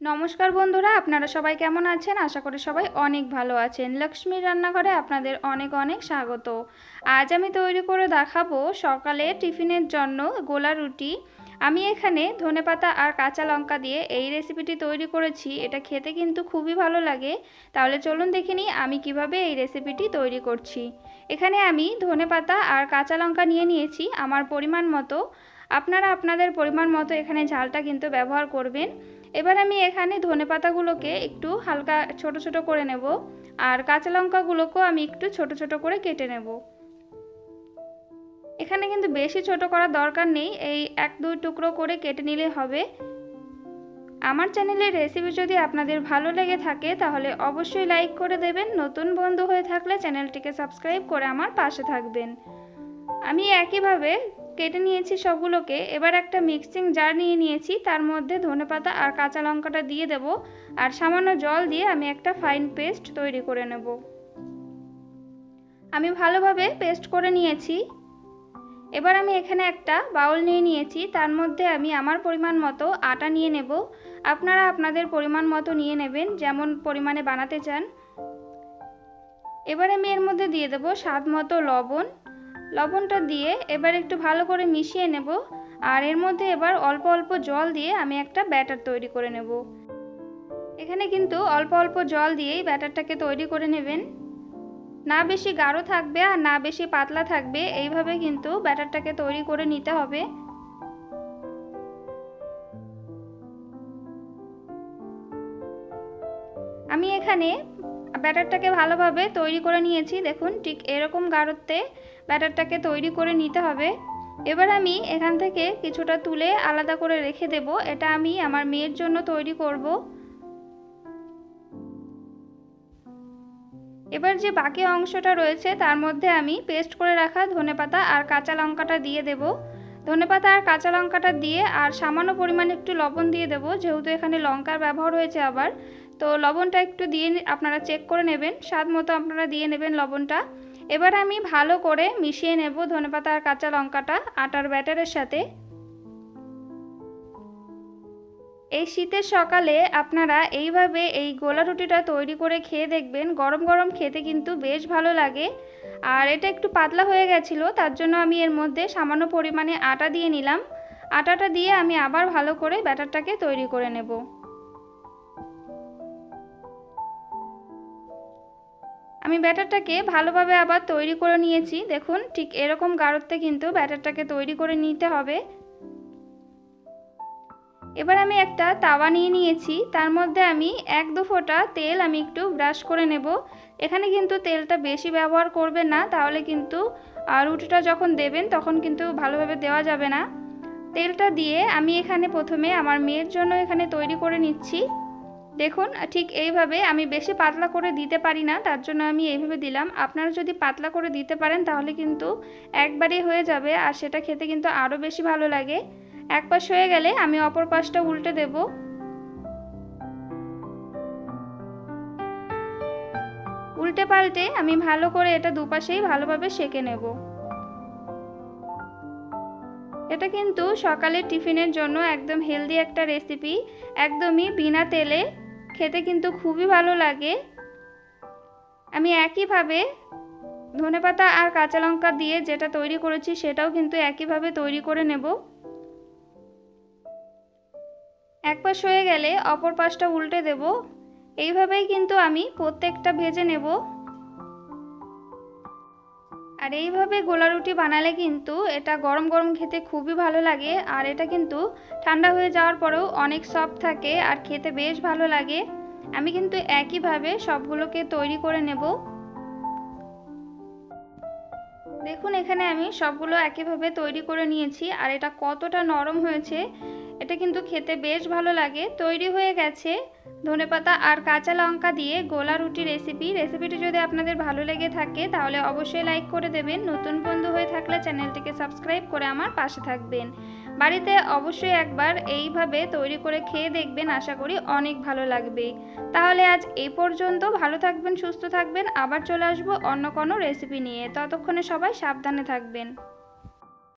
নমস্কার বন্ধুরা, আপনারা সবাই কেমন আছেন? আশা করি সবাই অনেক ভালো আছেন। লক্ষ্মীর রান্নাঘরে আপনাদের অনেক অনেক স্বাগত। আজ আমি তৈরি করে দেখাবো সকালে টিফিনের জন্য গোলা রুটি। আমি এখানে ধনেপাতা আর কাঁচা লঙ্কা দিয়ে এই রেসিপিটি তৈরি করেছি। এটা খেতে কিন্তু খুবই ভালো লাগে। তাহলে চলুন দেখে নিই আমি কিভাবে এই রেসিপিটি তৈরি করছি। এখানে আমি ধনেপাতা আর কাঁচা লঙ্কা নিয়ে নিয়েছি আমার পরিমাণ মতো। আপনারা আপনাদের পরিমাণ মতো এখানে ঝালটা কিন্তু ব্যবহার করবেন। এবার আমি এখানে ধনেপাতাগুলোকে একটু হালকা ছোট ছোট করে নেব, আর কাঁচা লঙ্কাগুলোকেও আমি একটু ছোট ছোট করে কেটে নেব। এখানে কিন্তু বেশি ছোট করার দরকার নেই, এই 1-2 টুকরো করে কেটে নিলে হবে। আমার চ্যানেলের রেসিপি যদি আপনাদের ভালো লেগে থাকে তাহলে অবশ্যই লাইক করে দেবেন। নতুন বন্ধু হয়ে থাকলে চ্যানেলটিকে সাবস্ক্রাইব করে আমার পাশে থাকবেন। আমি একইভাবে কেটে নিয়েছি সবগুলোকে। এবার একটা মিক্সিং জার নিয়ে নিয়েছি, তার মধ্যে ধনেপাতা আর কাঁচা লঙ্কাটা দিয়ে দেব, আর সামান্য জল দিয়ে আমি একটা ফাইন পেস্ট তৈরি করে নেব। আমি ভালোভাবে পেস্ট করে নিয়েছি। এবার আমি এখানে একটা বাউল নিয়ে নিয়েছি, তার মধ্যে আমি আমার পরিমাণ মতো আটা নিয়ে নেব। আপনারা আপনাদের পরিমাণ মতো নিয়ে নেবেন, যেমন পরিমাণে বানাতে চান। এবার আমি এর মধ্যে দিয়ে দেব স্বাদ মতো লবণ। লবণটা দিয়ে এবার একটু ভালো করে মিশিয়ে নেব, আর এর মধ্যে এবার অল্প অল্প জল দিয়ে আমি একটা ব্যাটার তৈরি করে নেব। এখানে কিন্তু অল্প অল্প জল দিয়েই ব্যাটারটাকে তৈরি করে নেবেন। না বেশি গাঢ় থাকবে আর না বেশি পাতলা থাকবে, এইভাবে কিন্তু ব্যাটারটাকে তৈরি করে নিতে হবে। আমি এখানে ব্যাটারটাকে ভালোভাবে তৈরি করে নিয়েছি। দেখুন, ঠিক এরকম গাঢ়ত্বে ব্যাটারটাকে তৈরি করে নিতে হবে। এবার আমি এখান থেকে কিছুটা তুলে আলাদা করে রেখে দেব। এটা আমি আমার মেয়ের জন্য তৈরি করব। এবার যে বাকি অংশটা রয়েছে তার মধ্যে আমি পেস্ট করে রাখা ধনেপাতা আর কাঁচা লঙ্কাটা দিয়ে দেব। ধনেপাতা আর কাঁচা লঙ্কাটা দিয়ে আর সামান্য পরিমাণে একটু লবণ দিয়ে দেব, যেহেতু এখানে লঙ্কার ব্যবহার হয়েছে আবার, তো লবণটা একটু দিয়ে আপনারা চেক করে নেবেন, স্বাদ মতো আপনারা দিয়ে নেবেন লবণটা। এবার আমি ভালো করে মিশিয়ে নেব ধনেপাতা আর কাঁচা লঙ্কাটা আটার ব্যাটারের সাথে। এই শীতের সকালে আপনারা এইভাবে এই গোলা রুটিটা তৈরি করে খেয়ে দেখবেন। গরম গরম খেতে কিন্তু বেশ ভালো লাগে। আর এটা একটু পাতলা হয়ে গেছিলো, তার জন্য আমি এর মধ্যে সামান্য পরিমাণে আটা দিয়ে নিলাম। আটাটা দিয়ে আমি আবার ভালো করে ব্যাটারটাকে তৈরি করে নেব। আমি ব্যাটারটাকে ভালোভাবে আবার তৈরি করে নিয়েছি। দেখুন, ঠিক এরকম গাঢ়ত্বে কিন্তু ব্যাটারটাকে তৈরি করে নিতে হবে। এবার আমি একটা তাওয়া নিয়ে নিয়েছি, তার মধ্যে আমি 1-2 ফোঁটা তেল আমি একটু ব্রাশ করে নেব। এখানে কিন্তু তেলটা বেশি ব্যবহার করবেন না, তাহলে কিন্তু রুটিটা যখন দেবেন তখন কিন্তু ভালোভাবে দেওয়া যাবে না। তেলটা দিয়ে আমি এখানে প্রথমে আমার মেয়ের জন্য এখানে তৈরি করে নিচ্ছি। দেখুন, ঠিক এইভাবে আমি বেশি পাতলা করে দিতে পারি না, তার জন্য আমি এইভাবে দিলাম। আপনারা যদি পাতলা করে দিতে পারেন তাহলে কিন্তু একবারেই হয়ে যাবে, আর সেটা খেতে কিন্তু আরও বেশি ভালো লাগে। এক পাশ হয়ে গেলে আমি অপর পাশটা উল্টে দেব। উল্টে পাল্টে আমি ভালো করে এটা দুপাশেই ভালোভাবে সেঁকে নেব। এটা কিন্তু সকালের টিফিনের জন্য একদম হেলদি একটা রেসিপি, একদমই বিনা তেলে, খেতে কিন্তু খুবই ভালো লাগে। আমি একইভাবে ধনেপাতা আর কাঁচা লঙ্কা দিয়ে যেটা তৈরি করেছি সেটাও কিন্তু একইভাবে তৈরি করে নেব। এক পাশ হয়ে গেলে অপর পাশটা উল্টে দেব। এইভাবেই কিন্তু আমি প্রত্যেকটা ভেজে নেব। আর এইভাবে গোলা রুটি বানালে কিন্তু এটা গরম গরম খেতে খুবই ভালো লাগে, আর এটা কিন্তু ঠান্ডা হয়ে যাওয়ার পরেও অনেক সফট থাকে আর খেতে বেশ ভালো লাগে। আমি কিন্তু একইভাবে সবগুলোকে তৈরি করে নেব। দেখুন, এখানে আমি সবগুলো একইভাবে তৈরি করে নিয়েছি, আর এটা কতটা নরম হয়েছে, এটা কিন্তু খেতে বেশ ভালো লাগে। তৈরি হয়ে গেছে ধনেপাতা আর কাঁচা লঙ্কা দিয়ে গোলা রুটি রেসিপিটি যদি আপনাদের ভালো লেগে থাকে তাহলে অবশ্যই লাইক করে দেবেন। নতুন বন্ধু হয়ে থাকলে চ্যানেলটিকে সাবস্ক্রাইব করে আমার পাশে থাকবেন। বাড়িতে অবশ্যই একবার এইভাবে তৈরি করে খেয়ে দেখবেন, আশা করি অনেক ভালো লাগবে। তাহলে আজ এই পর্যন্ত। ভালো থাকবেন, সুস্থ থাকবেন। আবার চলে আসবো অন্য কোনো রেসিপি নিয়ে। ততক্ষণে সবাই সাবধানে থাকবেন।